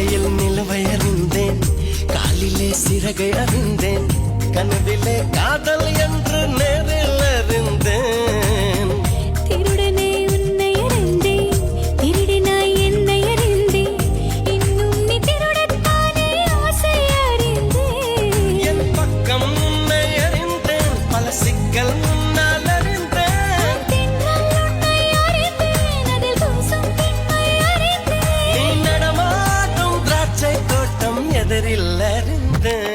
கையில் நிலவை அறிந்தேன், காலிலே சிறகை அறிந்தேன், கனவிலே காதல் என்று நேரில் அறிந்தேன். திருடனே உன்னை அறிந்தேன், திருடினாய் என்னை அறிந்தேன், இன்னும் நீ திருடத்தானே ஆசை அறிந்தேன். என் பக்கம் உன்னை அறிந்தேன், பல சிக்கல் முன்னால் அறிந்தேன். தென்றல் உன்னை அறிந்தேன், அதில் பூசும் பெண்மை அறிந்தேன். நீ நடமாடும் திராட்சை தோட்டம் எதிரில் அறிந்தேன்.